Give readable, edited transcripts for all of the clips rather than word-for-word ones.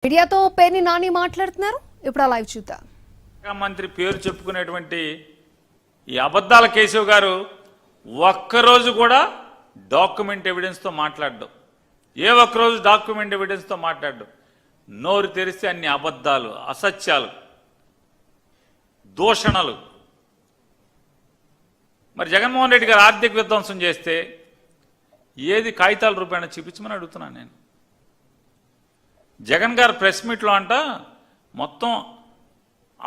మీడియాతో పేర్ని నాని మాట్లాడుతున్నారు. ఇప్పుడు లైవ్ చూద్దాం. మంత్రి పేరు చెప్పుకునేటువంటి ఈ అబద్ధాల కేశవ్ గారు ఒక్కరోజు కూడా డాక్యుమెంట్ ఎవిడెన్స్తో మాట్లాడడం, ఏ ఒక్కరోజు డాక్యుమెంట్ ఎవిడెన్స్తో మాట్లాడడం. నోరు తెరిస్తే అన్ని అబద్ధాలు, అసత్యాలు, దూషణలు. మరి జగన్మోహన్ రెడ్డి గారు ఆర్థిక విధ్వంసం చేస్తే ఏది కాగితాల రూపాయన చూపించమని అడుగుతున్నాను నేను. జగన్ గారు ప్రెస్ మీట్లో అంట మొత్తం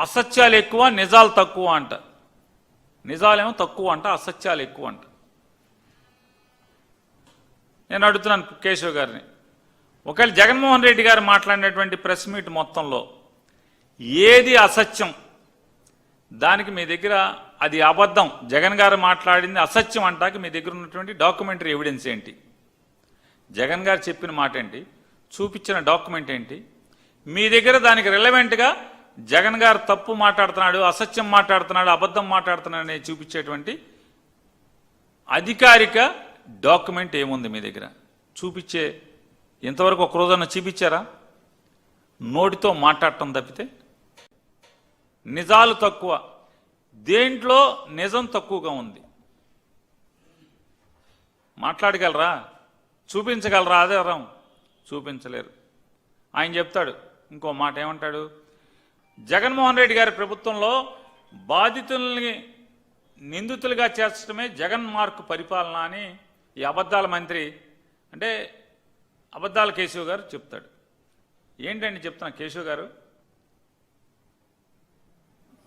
అసత్యాలు ఎక్కువ, నిజాలు తక్కువ అంట. నిజాలేమో తక్కువ అంట, అసత్యాలు ఎక్కువ అంట. నేను అడుగుతున్నాను కేశవ్ గారిని, ఒకవేళ జగన్మోహన్ రెడ్డి గారు మాట్లాడినటువంటి ప్రెస్ మీట్ మొత్తంలో ఏది అసత్యం, దానికి మీ దగ్గర అది అబద్ధం, జగన్ గారు మాట్లాడింది అసత్యం అంటాక మీ దగ్గర ఉన్నటువంటి డాక్యుమెంటరీ ఎవిడెన్స్ ఏంటి? జగన్ గారు చెప్పిన మాట ఏంటి? చూపించిన డాక్యుమెంట్ ఏంటి? మీ దగ్గర దానికి రిలవెంట్గా జగన్ గారు తప్పు మాట్లాడుతున్నాడు, అసత్యం మాట్లాడుతున్నాడు, అబద్ధం మాట్లాడుతున్నాడు అని చూపించేటువంటి అధికారిక డాక్యుమెంట్ ఏముంది మీ దగ్గర? చూపించే ఇంతవరకు ఒక రోజన్నా చూపించారా? నోటితో మాట్లాడటం తప్పితే. నిజాలు తక్కువ, దేంట్లో నిజం తక్కువగా ఉంది. మాట్లాడగలరా? చూపించగలరా? ఆధారం చూపించలేరు. ఆయన చెప్తాడు ఇంకో మాట, ఏమంటాడు? జగన్మోహన్ రెడ్డి గారి ప్రభుత్వంలో బాధితుల్ని నిందితులుగా చేర్చడమే జగన్ మార్క్ పరిపాలన అని ఈ అబద్ధాల మంత్రి, అంటే అబద్ధాల కేశవ్ గారు చెప్తాడు. ఏంటండి చెప్తున్నా కేశవ్ గారు,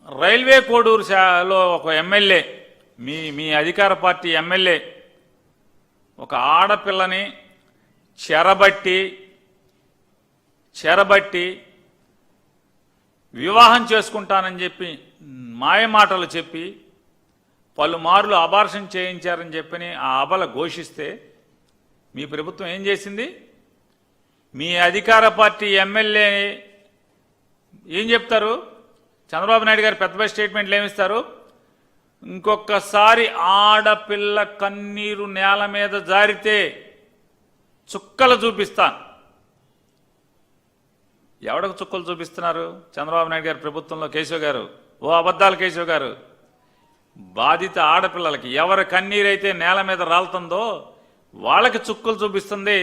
రైల్వే కోడూరులో ఒక ఎమ్మెల్యే, మీ అధికార పార్టీ ఎమ్మెల్యే ఒక ఆడపిల్లని చెరబట్టి వివాహం చేసుకుంటానని చెప్పి మాయమాటలు చెప్పి పలుమార్లు అబార్షన్ చేయించారని చెప్పని ఆ అబల ఘోషిస్తే మీ ప్రభుత్వం ఏం చేసింది? మీ అధికార పార్టీ ఎమ్మెల్యే ఏం చెప్తారు? చంద్రబాబు నాయుడు గారు పెద్ద స్టేట్మెంట్లు ఏమిస్తారు? ఇంకొకసారి ఆడపిల్ల కన్నీరు నేల మీద జారితే చుక్కలు చూపిస్తాను. ఎవడకు చుక్కలు చూపిస్తున్నారు? చంద్రబాబు నాయుడు గారి ప్రభుత్వంలో కేశవ్ గారు, ఓ అబద్ధాల కేశవ్ గారు, బాధిత ఆడపిల్లలకి ఎవరి కన్నీరైతే నేల మీద రాలుతుందో వాళ్ళకి చుక్కలు చూపిస్తుంది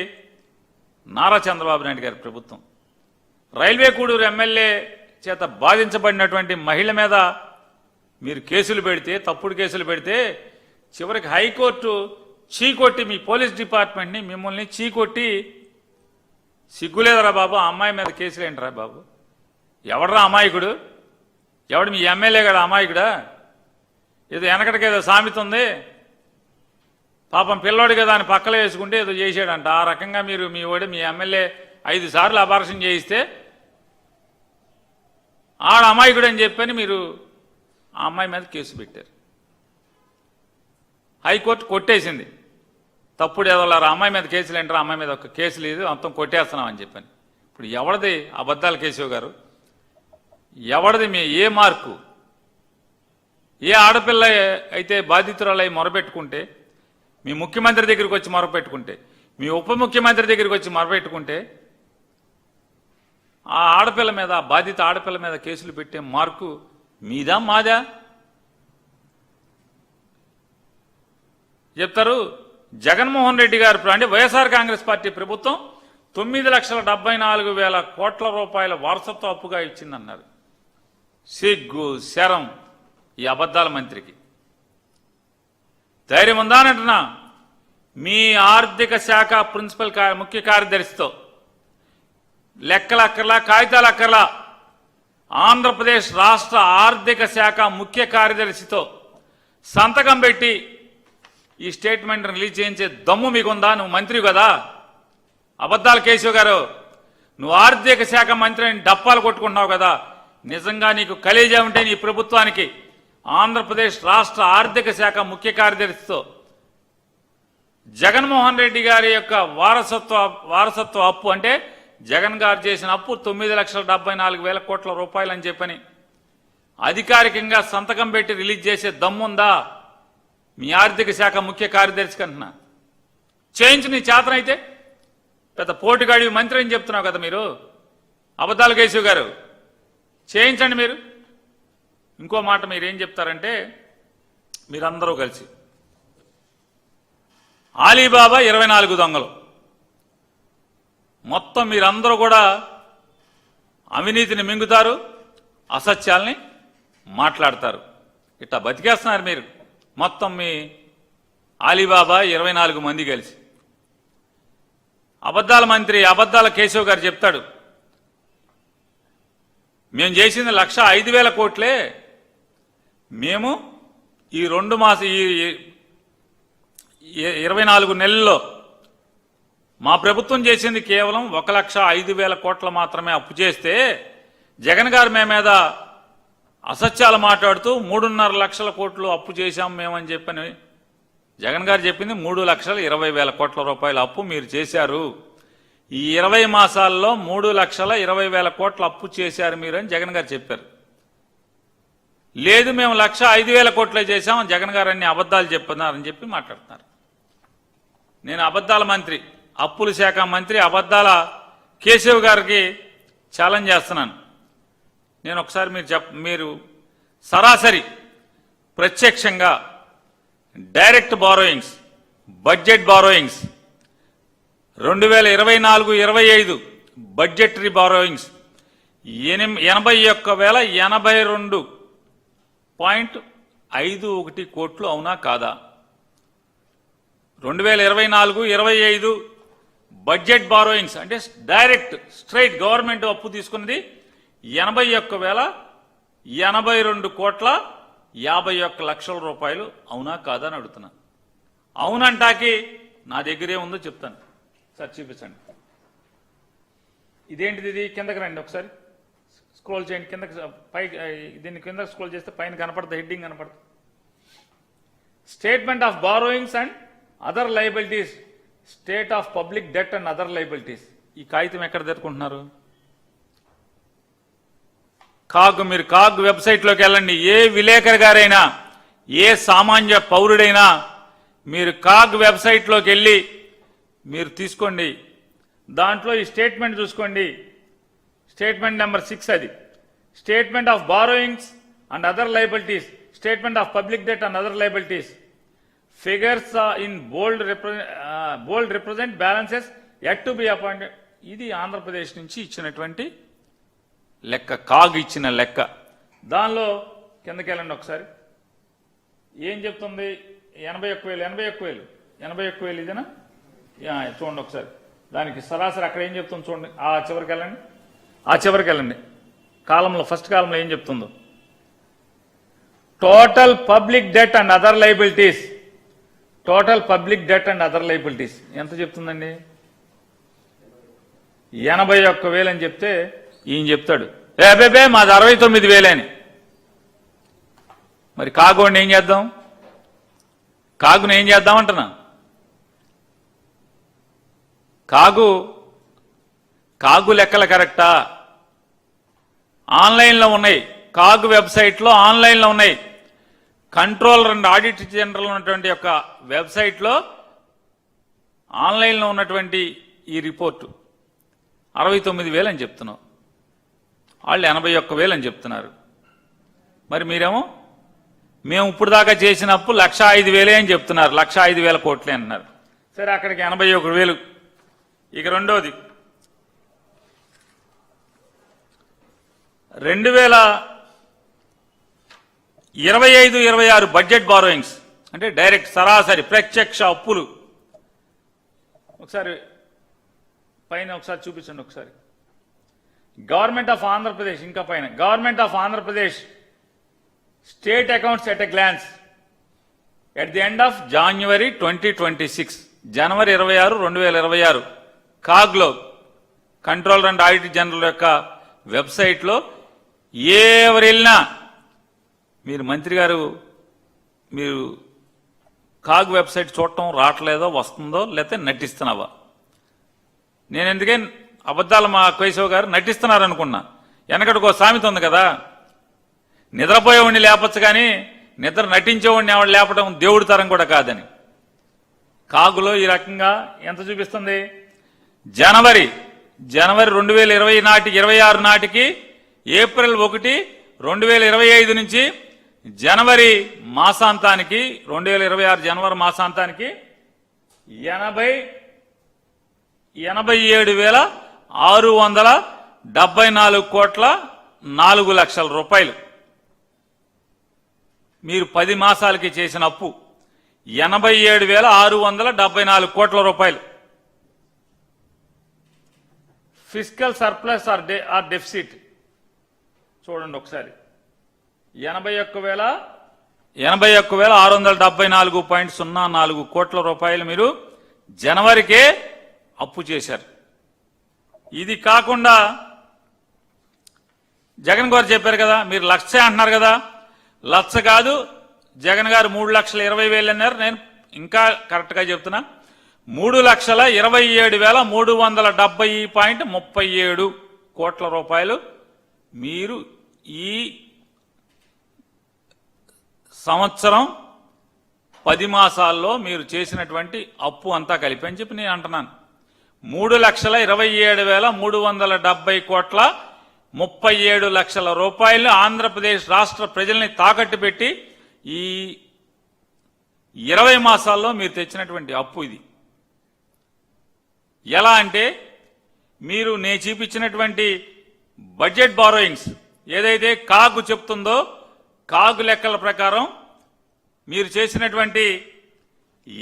నారా చంద్రబాబు నాయుడు గారి ప్రభుత్వం. రైల్వే కోడూరు ఎమ్మెల్యే చేత బాధించబడినటువంటి మహిళ మీద మీరు కేసులు పెడితే, తప్పుడు కేసులు పెడితే, చివరికి హైకోర్టు చీకొట్టి మీ పోలీస్ డిపార్ట్మెంట్ని మిమ్మల్ని చీకొట్టి, సిగ్గులేదరా బాబు, ఆ అమ్మాయి మీద కేసులు ఏంటరా బాబు? ఎవడరా అమాయకుడు? ఎవడు మీ ఎమ్మెల్యే కదా అమాయకుడా? ఏదో వెనకటికేదో సామెత ఉంది, పాపం పిల్లోడు కదా అని పక్కలో వేసుకుంటే ఏదో చేసాడంట. ఆ రకంగా మీరు మీ ఎమ్మెల్యే 5 సార్లు అబార్షన్ చేయిస్తే ఆడ అమాయకుడు అని చెప్పని మీరు ఆ అమ్మాయి మీద కేసు పెట్టారు. హైకోర్టు కొట్టేసింది. తప్పుడు ఏదోలారా అమ్మాయి మీద కేసులు ఏంటారా, అమ్మాయి మీద ఒక కేసు లేదు, అంతం కొట్టేస్తున్నాం అని చెప్పని. ఇప్పుడు ఎవరిది అబద్ధాల కేశవ్ గారు? ఎవరిది మీ ఏ మార్కు? ఏ ఆడపిల్ల అయితే బాధితురాలై మొరపెట్టుకుంటే, మీ ముఖ్యమంత్రి దగ్గరికి వచ్చి మొరపెట్టుకుంటే, మీ ఉప ముఖ్యమంత్రి దగ్గరికి వచ్చి మొరపెట్టుకుంటే, ఆ ఆడపిల్ల మీద, ఆ బాధిత ఆడపిల్ల మీద కేసులు పెట్టే మార్కు మీదా మాదా? చెప్తారు. జగన్మోహన్ రెడ్డి గారు అంటే వైఎస్ఆర్ కాంగ్రెస్ పార్టీ ప్రభుత్వం 9,74,000 కోట్ల రూపాయల వారసత్వ అప్పుగా ఇచ్చిందన్నారు. సిగ్గు శరం ఈ అబద్ధాల మంత్రికి. ధైర్యం ఉందా అని అంటున్నా. మీ ఆర్థిక శాఖ ప్రిన్సిపల్ ముఖ్య కార్యదర్శితో లెక్కలు అక్కర్లా, కాగితాలు అక్కర్లా, ఆంధ్రప్రదేశ్ రాష్ట్ర ఆర్థిక శాఖ ముఖ్య కార్యదర్శితో సంతకం పెట్టి ఈ స్టేట్మెంట్ రిలీజ్ చేయించే దమ్ము మీకుందా? నువ్వు మంత్రి కదా అబద్ధాల కేశవ్ గారు, నువ్వు ఆర్థిక శాఖ మంత్రి అని డప్పాలు కొట్టుకుంటున్నావు కదా. నిజంగా నీకు కలేజా ఉంటే నీ ప్రభుత్వానికి ఆంధ్రప్రదేశ్ రాష్ట్ర ఆర్థిక శాఖ ముఖ్య కార్యదర్శితో జగన్మోహన్ రెడ్డి గారి యొక్క వారసత్వ అప్పు, అంటే జగన్ గారు చేసిన అప్పు 9,74,000 కోట్ల రూపాయలు అని చెప్పని అధికారికంగా సంతకం పెట్టి రిలీజ్ చేసే దమ్ముందా మీ ఆర్థిక శాఖ ముఖ్య కార్యదర్శికి అంటున్నా? చేయించు నీ చేతనైతే. పెద్ద పోటుగాడి మంత్రి అని చెప్తున్నావు కదా మీరు. అబద్ధాలు కేశవ్ గారు చేయించండి మీరు. ఇంకో మాట మీరేం చెప్తారంటే మీరందరూ కలిసి ఆలీబాబా 24 దొంగలు మొత్తం మీరందరూ కూడా అవినీతిని మింగుతారు, అసత్యాల్ని మాట్లాడతారు. ఇట్లా బతికేస్తున్నారు మీరు మొత్తం మీ ఆలీబాబా 24 మంది కలిసి. అబద్ధాల మంత్రి అబద్ధాల కేశవ్ గారు చెప్తాడు, మేము చేసింది 1,05,000 కోట్లే. మేము ఈ 24 నెలల్లో మా ప్రభుత్వం చేసింది కేవలం 1,05,000 కోట్ల మాత్రమే అప్పు చేస్తే జగన్ గారు మేము మీద అసత్యాలు మాట్లాడుతూ 3.5 లక్షల కోట్లు అప్పు చేశాం మేమని చెప్పని జగన్ గారు చెప్పింది 3,20,000 కోట్ల రూపాయల అప్పు మీరు చేశారు. ఈ 20 మాసాల్లో 3,20,000 కోట్ల అప్పు చేశారు మీరు అని జగన్ గారు చెప్పారు. లేదు మేము 1,05,000 కోట్లే చేశాం జగన్ గారు అన్ని అబద్ధాలు చెప్తున్నారని చెప్పి మాట్లాడుతున్నారు. నేను అబద్ధాల మంత్రి, అప్పుల శాఖ మంత్రి అబద్ధాల కేశవ్ గారికి ఛాలెంజ్ చేస్తున్నాను. నేను ఒకసారి మీరు సరాసరి ప్రత్యక్షంగా direct borrowings, budget borrowings 2024-25 budgetary borrowings 81,082.51 కోట్లు అవునా కాదా? 2024-25 బడ్జెట్ బారోయింగ్స్ అంటే డైరెక్ట్ స్ట్రైట్ గవర్నమెంట్ అప్పు తీసుకున్నది 81,082,51 రూపాయలు అవునా కాదా అని అడుగుతున్నా. అవునంటాకి నా దగ్గరే ఉందో చెప్తాను. సార్ చూపించండి. ఇదేంటిది? ఇది కిందకి రండి ఒకసారి, స్క్రోల్ చేయండి కిందకి, పైకి. దీన్ని కిందకి స్క్రోల్ చేస్తే పైన కనపడుతుంది, హెడ్డింగ్ కనపడుతుంది. Statement of borrowings and other liabilities, state of public debt and other liabilities. ఈ కాగితం ఎక్కడ తెచ్చుకుంటున్నారు? మీరు కాగ్ వెబ్సైట్లోకి వెళ్ళండి. ఏ విలేకరు గారైనా, ఏ సామాన్య పౌరుడైనా మీరు కాగ్ వెబ్సైట్లోకి వెళ్ళి మీరు తీసుకోండి. దాంట్లో ఈ స్టేట్మెంట్ చూసుకోండి. స్టేట్మెంట్ నెంబర్ 6 అది. Statement of borrowings and other liabilities, statement of public debt and other liabilities. Figures in bold represent balances yet to be appointed. ఇది ఆంధ్రప్రదేశ్ నుంచి ఇచ్చినటువంటి లెక్క, కాగ్ ఇచ్చిన లెక్క. దానిలో కిందకి వెళ్ళండి ఒకసారి. ఏం చెప్తుంది? 81,000 ఇదేనా? చూడండి ఒకసారి. దానికి సరాసరి అక్కడ ఏం చెప్తుంది చూడండి. ఆ చివరికి వెళ్ళండి. కాలంలో ఫస్ట్ కాలంలో ఏం చెప్తుందో, total public debt and other liabilities. Total public debt and other liabilities ఎంత చెప్తుందండి? 81,000 అని చెప్తే ఈయన చెప్తాడు ఏబేబే మాది 69,000 అని. మరి కాగుని ఏం చేద్దాం? కాగుని ఏం చేద్దాం అంటున్నా. కాగు లెక్కలు కరెక్టా? ఆన్లైన్లో ఉన్నాయి, కాగు వెబ్సైట్లో ఆన్లైన్లో ఉన్నాయి. కంట్రోలర్ అండ్ ఆడిట్ జనరల్ ఉన్నటువంటి యొక్క వెబ్సైట్లో ఆన్లైన్లో ఉన్నటువంటి ఈ రిపోర్టు 69,000 అని చెప్తున్నాం, వాళ్ళు 81,000 అని చెప్తున్నారు. మరి మీరేమో మేము ఇప్పుడు దాకా చేసినప్పు 1,05,000 అని చెప్తున్నారు, 1,05,000 కోట్లే అంటున్నారు. సరే అక్కడికి 81,000. ఇక రెండోది 2025-26 బడ్జెట్ బారోయింగ్స్ అంటే డైరెక్ట్ సరాసరి ప్రత్యక్ష అప్పులు. ఒకసారి పైన ఒకసారి చూపించండి ఒకసారి. గవర్నమెంట్ ఆఫ్ ఆంధ్రప్రదేశ్, ఇంకా పైన government of Andhra Pradesh state accounts at a glance at the end of January 2026, జనవరి 26, 2026 కాగ్లో కంట్రోలర్ అండ్ ఆడిట్ జనరల్ యొక్క వెబ్సైట్లో ఎవరు వెళ్ళినా మీరు మంత్రి గారు మీరు కాగ్ వెబ్సైట్ చూడటం రావట్లేదో, వస్తుందో లేకపోతే నటిస్తున్నావా? నేను ఎందుకే అబద్ధాలు మా కేశవ్ గారు నటిస్తున్నారు అనుకున్నా. వెనకటికో సామెత ఉంది కదా, నిద్రపోయేవాడిని లేపచ్చు కానీ నిద్ర నటించేవాడిని ఎవడు లేపడం దేవుడి తరం కూడా కాదని. కాగులో ఈ రకంగా ఎంత చూపిస్తుంది? జనవరి 2020 నాటికి 26 నాటికి ఏప్రిల్ 1, 2025 నుంచి జనవరి మాసాంతానికి 2026 జనవరి మాసాంతానికి 87,674 కోట్ల 4 లక్షల రూపాయలు మీరు 10 మాసాలకి చేసిన అప్పు 87,674 కోట్ల రూపాయలు. ఫిజికల్ సర్ప్లస్ ఆర్ డెఫిసిట్ చూడండి ఒకసారి 81,674.04 కోట్ల రూపాయలు మీరు జనవరికే అప్పు చేశారు. ఇది కాకుండా జగన్ గారు చెప్పారు కదా, మీరు 1,00,000 అంటున్నారు కదా, 1,00,000 కాదు, జగన్ గారు 3,20,000 అన్నారు. నేను ఇంకా కరెక్ట్గా చెప్తున్నా, 3,27,370.37 కోట్ల రూపాయలు మీరు ఈ సంవత్సరం 10 మాసాల్లో మీరు చేసినటువంటి అప్పు అంతా కలిపి అని చెప్పి నేను అంటున్నాను. 3,27,370.37 లక్షల రూపాయలు ఆంధ్రప్రదేశ్ రాష్ట్ర ప్రజల్ని తాకట్టు పెట్టి ఈ 20 మాసాల్లో మీరు తెచ్చినటువంటి అప్పు ఇది. ఎలా అంటే మీరు నేను చూపించినటువంటి బడ్జెట్ బారోయింగ్స్ ఏదైతే కాగు చెప్తుందో కాగు లెక్కల ప్రకారం మీరు చేసినటువంటి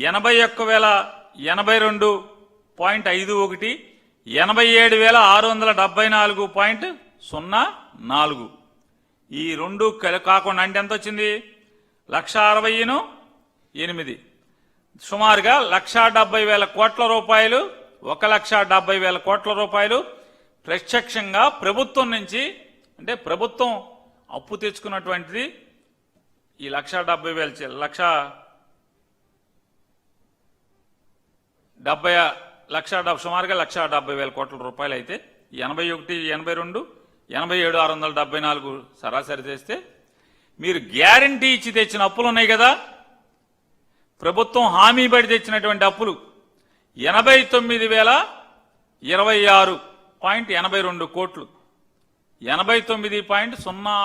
81,082.51, 87,674.04 ఈ రెండు కాకుండా అంటే ఎంత వచ్చింది? 1,60,008 సుమారుగా 1,70,000 కోట్ల రూపాయలు, 1,70,000 కోట్ల రూపాయలు ప్రత్యక్షంగా ప్రభుత్వం నుంచి, అంటే ప్రభుత్వం అప్పు తెచ్చుకున్నటువంటిది ఈ 1,70,000 సుమారుగా 1,70,000 కోట్ల రూపాయలు అయితే 81, 82, 87,674 సరాసరి చేస్తే మీరు గ్యారంటీ ఇచ్చి తెచ్చిన అప్పులు ఉన్నాయి కదా, ప్రభుత్వం హామీ పడి తెచ్చినటువంటి అప్పులు 89,026.82 కోట్లు, 89.06